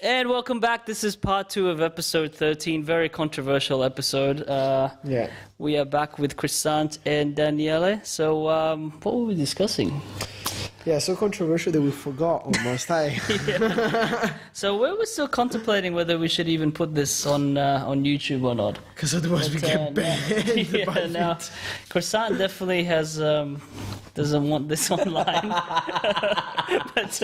And welcome back. This is part 2 of episode 13. Very controversial episode. Yeah. We are back with Kresant and Daniele. So, what were we discussing? Yeah, so controversial that we forgot almost, hey? So we were still contemplating whether we should even put this on YouTube or not. Because otherwise we get banned. Now, Kresant definitely has doesn't want this online. But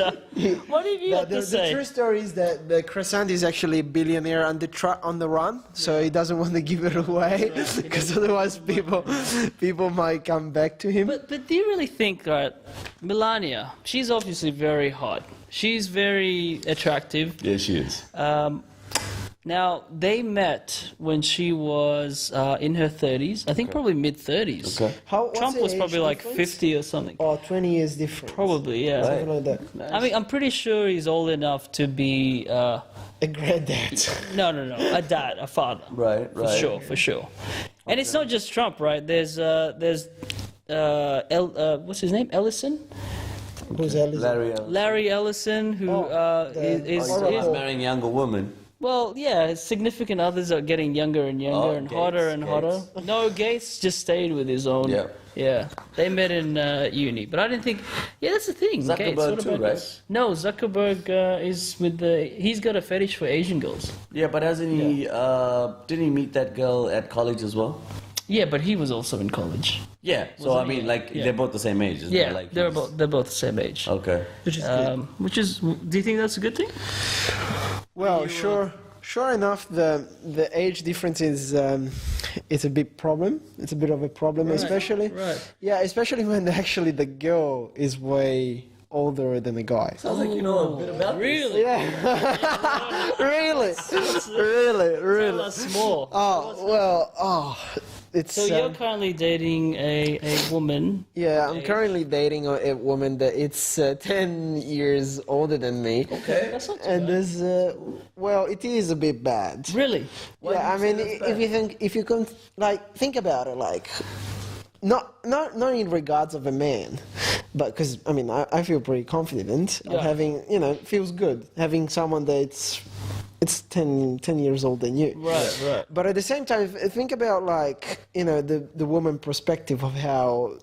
what have you got to say? The true story is that the Kresant is actually a billionaire on the run, so he doesn't want to give it away, because otherwise people might come back to him. But do you really think, right, Melania, she's obviously very hot. She's very attractive. Yeah, she is. Now, they met when she was in her 30s. I think probably mid-30s. Okay. Trump was probably like 50 or something. Or 20 years different. Probably, yeah. Something like that. I mean, I'm pretty sure he's old enough to be... A granddad. No, a dad, a father. Right. For sure. And it's not just Trump, right? There's what's his name? Ellison? Who's Ellison? Larry Ellison, who is marrying a younger woman. well, yeah, his significant others are getting younger and younger and hotter and hotter. No, Gates just stayed with his own. Yeah. They met in uni, but I didn't think. Yeah, that's the thing. Zuckerberg too, right? This? No, Zuckerberg is with the. He's got a fetish for Asian girls. Yeah, but hasn't he? Didn't he meet that girl at college as well? Yeah, but he was also in college. Yeah. So I mean, they're both the same age. Isn't Yeah, it? Like they're both the same age. Okay. Which is good. Do you think that's a good thing? Well, sure enough, the age difference is it's a big problem. It's a bit of a problem, especially. Right. Yeah, especially when actually the girl is way older than the guy. Sounds like you know a bit about Really? Yeah. really. Tell us more. It's. So you're currently dating a woman. Yeah, I'm currently dating a woman that it's 10 years older than me. Okay, that's not too And bad. there's, well, it is a bit bad. Really? Yeah, I mean, if you can, think about it, not in regards of a man, but because, I mean, I feel pretty confident of having, it feels good having someone that's 10 years older than you. Right. But at the same time, think about the woman perspective of how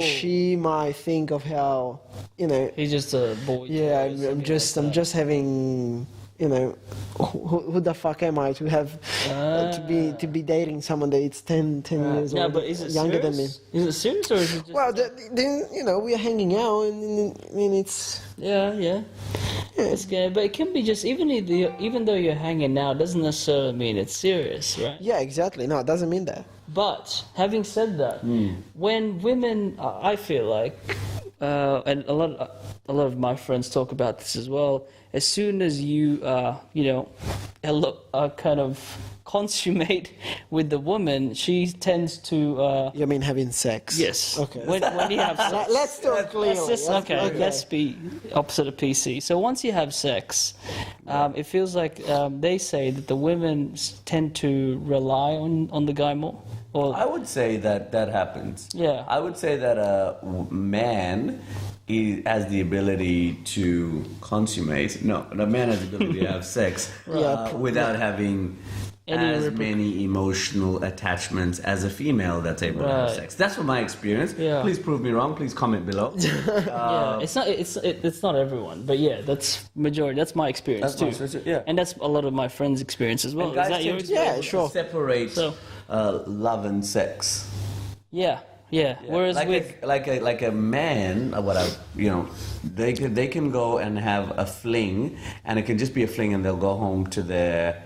she might think of how, He's just a boy. yeah, I'm just having, who the fuck am I to have to be dating someone that it's 10 years Yeah, older, but is it younger than me? Is it serious or is it just... Well, then we are hanging out, and I mean it's. Yeah. It's good, but it can be just even though you're hanging out doesn't necessarily mean it's serious, right? Yeah, exactly. No, it doesn't mean that. But having said that, when women, I feel like, and a lot of my friends talk about this as well. As soon as you, kind of consummate with the woman, she tends to. You mean having sex? Yes. Okay. When you have sex. Let's talk clearly. Let's be opposite of PC. So once you have sex, it feels like they say that the women tend to rely on the guy more. Or I would say that happens. Yeah. I would say that a man has the ability to consummate. No, a man has the ability to have sex without having many emotional attachments as a female that's able to have sex. That's from my experience. Yeah. Please prove me wrong. Please comment below. it's not everyone, but yeah, that's majority. That's my experience too. Yeah. And that's a lot of my friends' experience as well. Is that your experience? Yeah, sure. Separate love and sex. Yeah. Whereas like a man, they can go and have a fling, and it can just be a fling, and they'll go home to their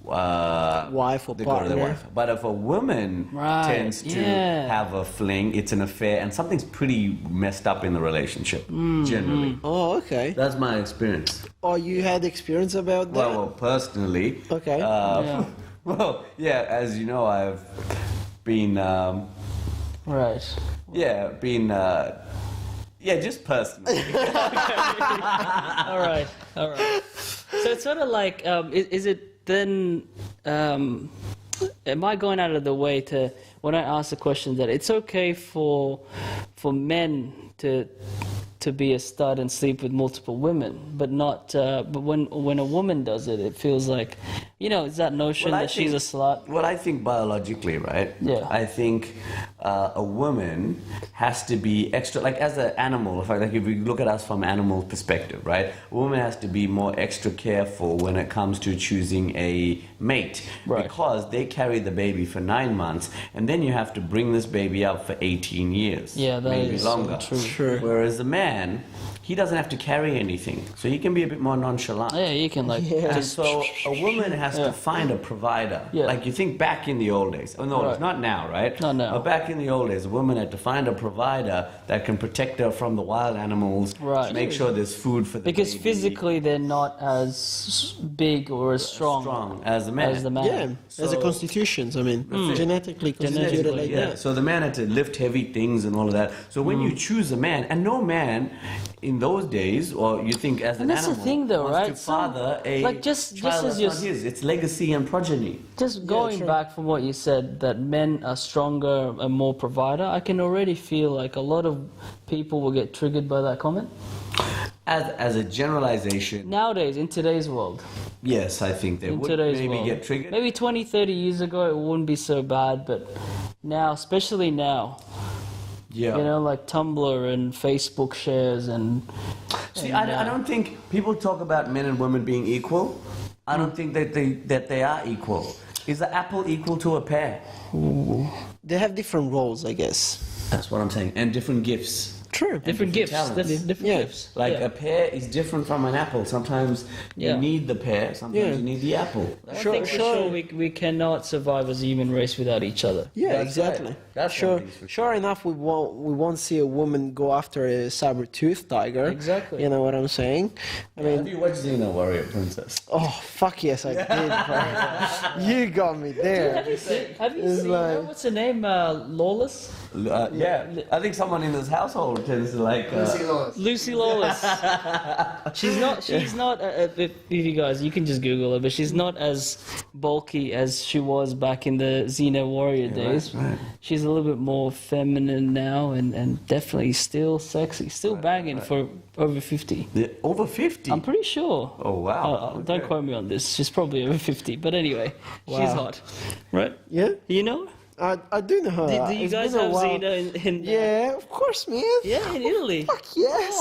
wife or they go to their partner. wife. But if a woman tends to have a fling, it's an affair, and something's pretty messed up in the relationship generally. Oh, okay. That's my experience. Oh, you had experience about that? Well, personally. Okay. Well, yeah, as you know, I've been. Right. Yeah, just personally. All right. So it's sort of like, is it then? Am I going out of the way to when I ask the question that it's okay for men to to be a stud and sleep with multiple women, but not. But when a woman does it, it feels like, it's that notion that she's a slut. Well, I think biologically, right? Yeah. I think a woman has to be extra, like as an animal. If we look at us from animal perspective, right? A woman has to be more extra careful when it comes to choosing a mate, right? Because they carry the baby for 9 months, and then you have to bring this baby up for 18 years. Yeah, that maybe is longer. So true. Whereas a man, he doesn't have to carry anything, so he can be a bit more nonchalant. Yeah, you can And so a woman has to find a provider. Yeah. Like you think back in the old days. Oh no, Right. it's not now, right? Not now. But back in the old days, a woman had to find a provider that can protect her from the wild animals. Right. Make sure there's food for the Because baby. physically they're not as big or as strong as the man. As the man. Yeah, as a constitutions. I mean, genetically constituted like that. So the man had to lift heavy things and all of that. So when you choose a man, and no man in those days, or you think as And an that's animal, the thing though, wants right? to father a like just child as that's you're not his. It's legacy and progeny. just going sure. back from what you said, that men are stronger and more provider, I can already feel like a lot of people will get triggered by that comment. As a generalization, Nowadays, in today's world, yes, I think they in would today's maybe world, get triggered. maybe 20, 30 years ago it wouldn't be so bad, but now, especially now, Yeah. like Tumblr and Facebook shares and... See, I don't think people talk about men and women being equal. I don't think that they are equal. Is an apple equal to a pear? They have different roles, I guess. That's what I'm saying. And different gifts. True. Different gifts. talents. Different gifts. Like Yeah. a pear is different from an apple. Sometimes Yeah. you need the pear, sometimes you need the apple. I think for sure we cannot survive as a human race without each other. Yeah, That's exactly. right. That's sure. one piece for Sure enough, we won't see a woman go after a saber-toothed tiger. Exactly. You know what I'm saying? I mean, Have you watched Xena Warrior Princess? oh fuck yes, I did. Bro. You got me there. Have you It's seen like- her? What's her name? Lawless? Yeah, I think someone in this household tends to like. Lucy Lawless. She's not. If you guys, you can just Google her, but she's not as bulky as she was back in the Xena Warrior days. right. She's a little bit more feminine now, and definitely still sexy, still banging for over 50. Over 50? I'm pretty sure. Oh, wow. Don't Okay. quote me on this. She's probably over 50. But anyway, she's Wow. hot, right? Yeah, You know? I do know her. Do you It's guys been a have while. Xena in Yeah, of course, man. Yeah, in Italy. Fuck yes.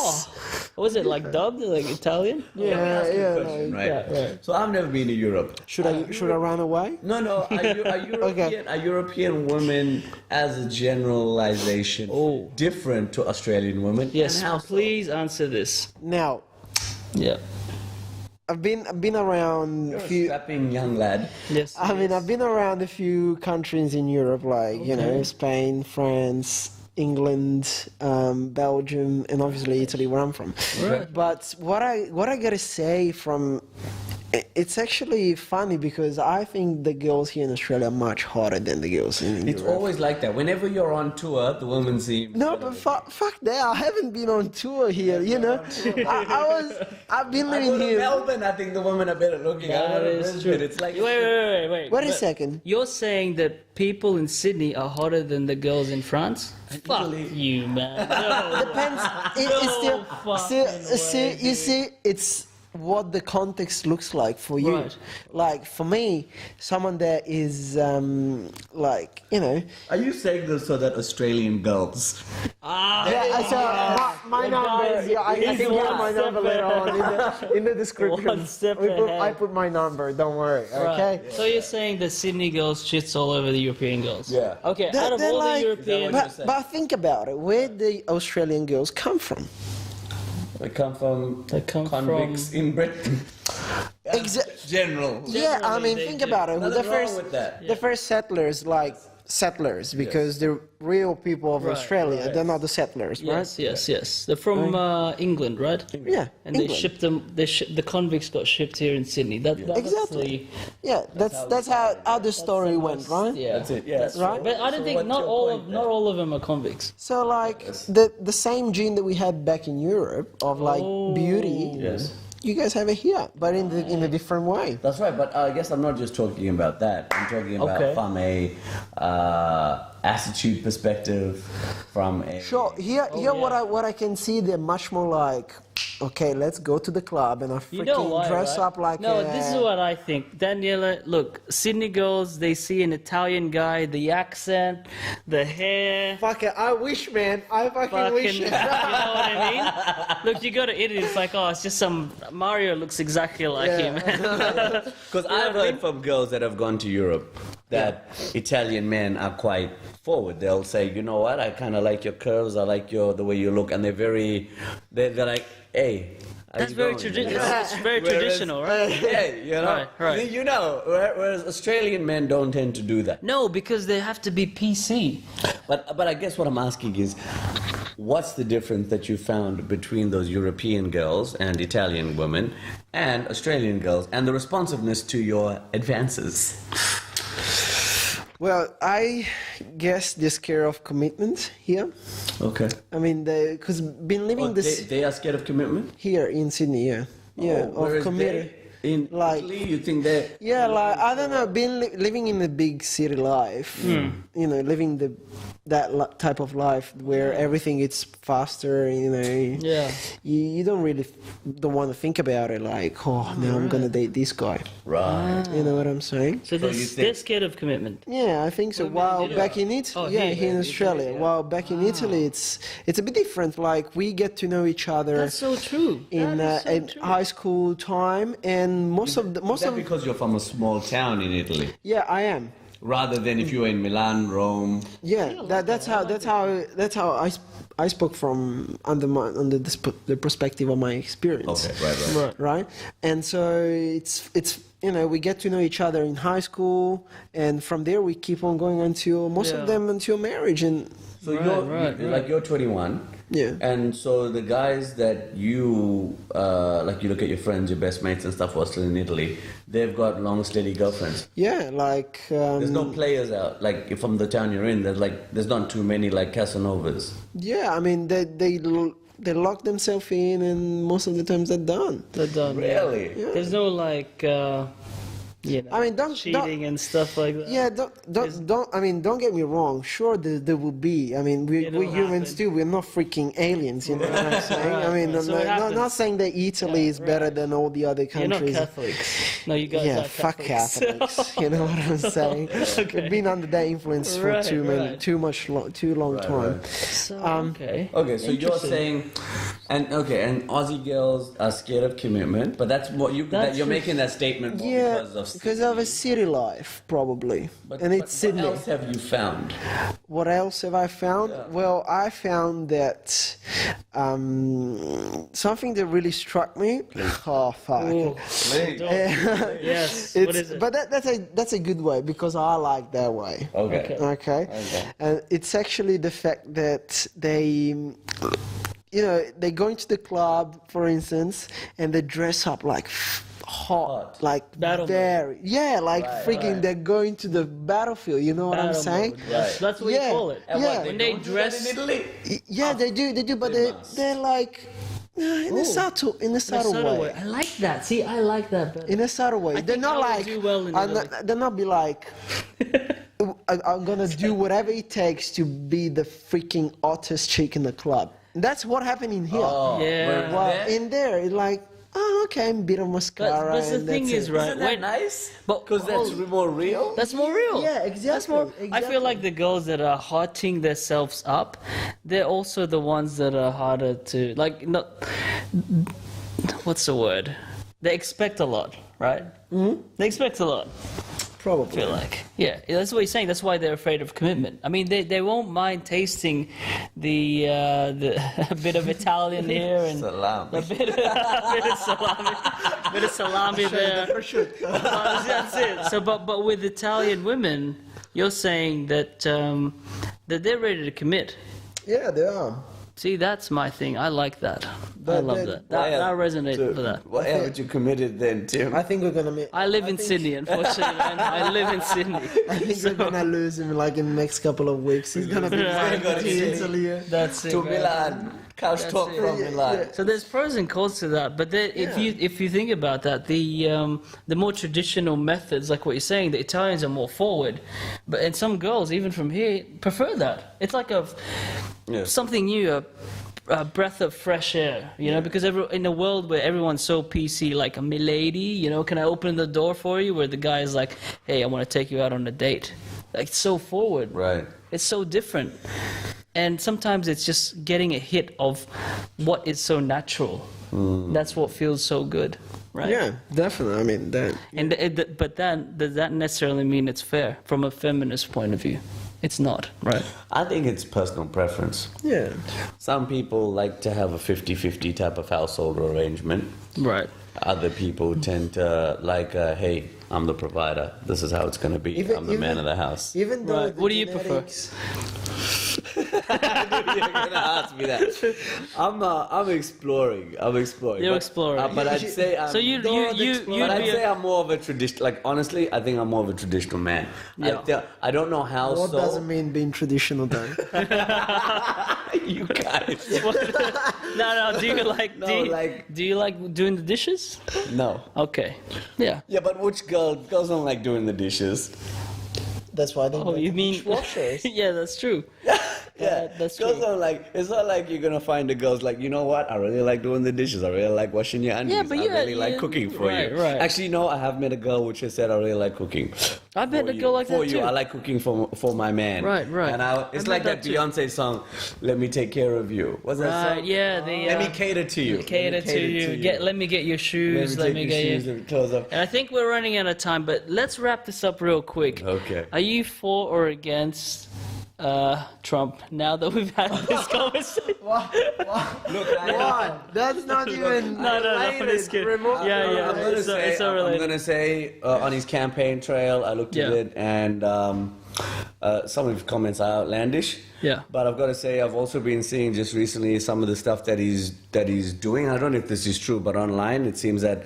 Oh. Was it like dubbed, like Italian? Yeah, yeah. Question, like- right? Yeah, right. So I've never been to Europe. Should I run away? No. Are European women, as a generalization, different to Australian women? Yes, And how so? please answer this. Now, Yeah. I've been around You're a a few. strapping young lad. Yes. I mean, I've been around a few countries in Europe, like Spain, France, England, Belgium, and obviously Italy, where I'm from. Right. But what I gotta say it's actually funny because I think the girls here in Australia are much hotter than the girls in It's Europe. always like that. Whenever you're on tour, the women seem. No, but fuck that! I haven't been on tour here. You know, I've been I living go to here. Melbourne, I think the women are better looking. I That go to is Brisbane, true. It's like Wait. Wait a second. You're saying that people in Sydney are hotter than the girls in France? Fuck you, man. No. Depends. No fucking way, You see, it's what the context looks like for you. Right. Like for me, someone that is like Are you saying this so that Australian girls? Yeah, so my number. guys, Yeah, I he's can give one my number step later on in the description. One step I ahead. put my number. Don't worry. Right. Okay. So you're saying that Sydney girls shits all over the European girls? Yeah. Okay, out of They're all like- the European... But think about it. Where the Australian girls come from? They come from convicts in Britain. General. Yeah, I mean, they think do. about it. Nothing wrong with that. The first settlers, like settlers, because the real people of Right, Australia, right. they're not the settlers, right? Yes. They're from England, right? Yeah, And they England. shipped them. The convicts got shipped here in Sydney. Exactly. Yeah, that's how the story went, right? Yeah, That's it, yeah. That's Right. right. But I don't So think what's not your all point of then? not all of them are convicts. So like the same gene that we had back in Europe of like beauty, Yes. you guys have it here, but in a different way. That's right, but I guess I'm not just talking about that. I'm talking about Okay. from a attitude perspective from a... Sure. Here, what I can see, they're much more like, okay, let's go to the club and I freaking dress up like this is what I think. Daniela, look, Sydney girls, they see an Italian guy, the accent, the hair. Fuck it, I wish, man. I fucking wish. You know what I mean? Look, you go to Italy, it's like, oh, it's just some... Mario looks exactly like him. Because I've heard from girls that have gone to Europe that Italian men are quite forward. They'll say, you know what, I kind of like your curves, I like the way you look, and they're like, hey, that's very traditional, right? Yeah, right. You know, whereas Australian men don't tend to do that. No, because they have to be PC. But I guess what I'm asking is, what's the difference that you found between those European girls and Italian women and Australian girls, and the responsiveness to your advances? Well, I guess they're scared of commitment here. Okay. I mean, because been living this... They are scared of commitment? Here in Sydney, yeah. Yeah, of commitment. In Italy, you think they're... Yeah, like, I don't know, living in the big city life, you know, living that type of life where everything is faster, you know, you don't want to think about it like, oh, now I'm going to date this guy. Right. You know what I'm saying? So they're scared of commitment? Yeah, I think so. While back in Italy, here in Australia, Italy, while back in Italy, it's a bit different. Like, we get to know each other. That's so true. In high school time, and most of because you're from a small town in Italy. Yeah, I am. Rather than if you were in Milan, Rome. Yeah, that's how I spoke from under the perspective of my experience. Okay, right. And so it's you know, we get to know each other in high school, and from there we keep on going until most of them until marriage. And so you're 21. Yeah. And so the guys that you, like you look at your friends, your best mates and stuff who are still in Italy, they've got long, steady girlfriends. Yeah, like... there's no players out, like from the town you're in, there's not too many like Casanovas. Yeah, I mean, they lock themselves in, and most of the times they're done. Really? Yeah. There's no like... you know, I mean, cheating and stuff like that. Yeah, don't get me wrong. Sure, there will be. I mean, we're humans too. We're not freaking aliens. You know what I'm saying? I mean, I'm not saying that Italy is better than all the other countries. You're not Catholics. No, you guys are Catholics. Fuck Catholics. You know what I'm saying? We've been under that influence for too long time. Right. So, Okay, so you're saying, and Aussie girls are scared of commitment, but that's what you're making that statement because of a city life, probably. And it's Sydney. What else have you found? What else have I found? Yeah. Well, I found that something that really struck me. Oh, fuck. Yes. What is it? But that's a good way, because I like that way. Okay. And it's actually the fact that they go into the club, for instance, and they dress up like hot, like freaking. They're going to the battlefield. You know what I'm saying? That's what you call it. When they dress in Italy. Yeah, they do, but they're like. In a subtle way. I like that. See, I like that better. In a subtle way. They're not like. They're not be like. I'm gonna do whatever it takes to be the freaking hottest chick in the club. That's what happened in here. Well, in there, it's like. Oh, okay, a bit of mascara. But the thing is, right? Isn't that nice? Because that's more real. That's more real. Yeah, exactly. I feel like the girls that are hotting themselves up, they're also the ones that are harder to what's the word? They expect a lot, right? Mm-hmm. They expect a lot. Probably. I feel like. Yeah, that's what he's saying. That's why they're afraid of commitment. I mean, they won't mind tasting the a bit of Italian here and salami. a bit of salami there. For sure. That's it. So, but with Italian women, you're saying that that they're ready to commit. Yeah, they are. See, that's my thing. I like that. I love that. That resonates with that. Why haven't you committed then, Tim? I think we're going to... I live in Sydney, unfortunately. I live in Sydney. I think we're going to lose him like in the next couple of weeks. He's going to be flying to Italy. That's it. To Milan. CouchTalk from Milan. So there's pros and cons to that, but if you think about that, the more traditional methods, like what you're saying, the Italians are more forward, and some girls, even from here, prefer that. It's like something new, a breath of fresh air, because in a world where everyone's so PC, like a milady, can I open the door for you? Where the guy is like, hey, I want to take you out on a date. Like, it's so forward. Right. It's so different. And sometimes it's just getting a hit of what is so natural. That's what feels so good, right? Yeah, definitely. I mean, that. But then, does that necessarily mean it's fair from a feminist point of view? It's not, right? I think it's personal preference. Yeah. Some people like to have a 50-50 type of household arrangement. Right. Other people tend to like, hey, I'm the provider. This is how it's going to be. I'm the man of the house. Even though what do you prefer? I knew you were going to ask me that. I'm exploring. You're exploring. But I'd say I'm more of a traditional. Like, honestly, I think I'm more of a traditional man. Yeah. I don't know how. What doesn't mean being traditional, though? You guys. No. Do you like doing the dishes? No. Okay. Yeah. Yeah, but which girls don't like doing the dishes? That's why they you mean dishwashers. Yeah, that's true. Yeah, that's girls true. are like, it's not like you're gonna find a girl's like, you know what, I really like doing the dishes, I really like washing your undies, but I really like cooking for you. Right. Actually, no, I have met a girl which has said I really like cooking. I met a girl like that for you. too. I like cooking for my man. Right. And it's like that Beyonce song, "Let Me Take Care of You." What's that song? Yeah. Let me cater to you. Cater to you. Let me get your shoes. Let me get your clothes up. And I think we're running out of time, but let's wrap this up real quick. Okay. Are you for or against Trump now that we've had this conversation? Look, That's not even. No, I'm just kidding. Yeah. I'm gonna say on his campaign trail, I looked at it, and some of his comments are outlandish. Yeah. But I've got to say, I've also been seeing just recently some of the stuff that he's doing. I don't know if this is true, but online it seems that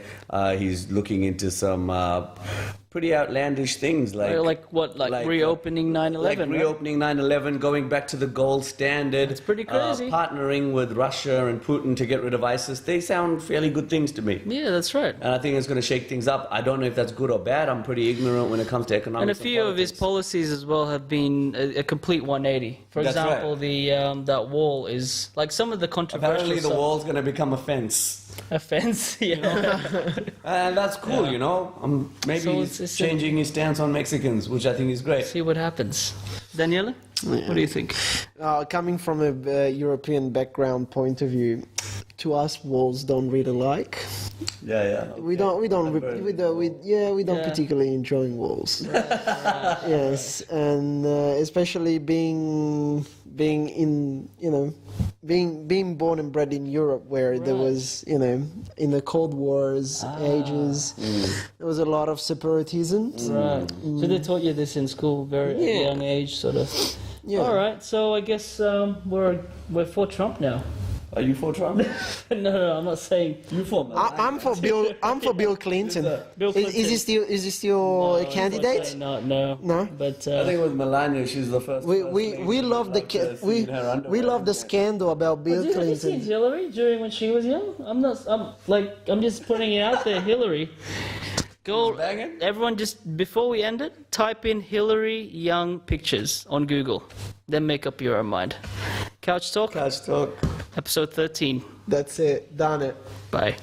he's looking into some pretty outlandish things, like reopening 9/11. Like reopening 9/11, going back to the gold standard. It's pretty crazy. Partnering with Russia and Putin to get rid of ISIS. They sound fairly good things to me. Yeah, that's right. And I think it's going to shake things up. I don't know if that's good or bad. I'm pretty ignorant when it comes to economics. And a few of his policies as well have been a complete 180. For example, that wall is like some of the controversial. Apparently, the wall's going to become a fence. A fence, yeah. And that's cool, Maybe he's changing his stance on Mexicans, which I think is great. See what happens. Daniela, what do you think? Coming from a European background point of view, to us, walls don't read alike. Yeah. Okay. We don't particularly enjoy walls. Right. Yes, and especially being born and bred in Europe, where there was, in the Cold War's ages, there was a lot of separatism. Right. So they taught you this in school, very at a young age, sort of. Yeah. All right. So I guess we're for Trump now. Are you for Trump? No, I'm not saying you for. I'm for Bill. I'm for Bill Clinton. Bill Clinton. Is he still a candidate? No. But I think with Melania, she's the first. We love the scandal about Bill Clinton. Have you seen Hillary during when she was young? I'm just putting it out there, Hillary. Go, everyone, just before we end it, type in Hillary Young pictures on Google. Then make up your own mind. CouchTalk. CouchTalk. Episode 13. That's it. Done it. Bye.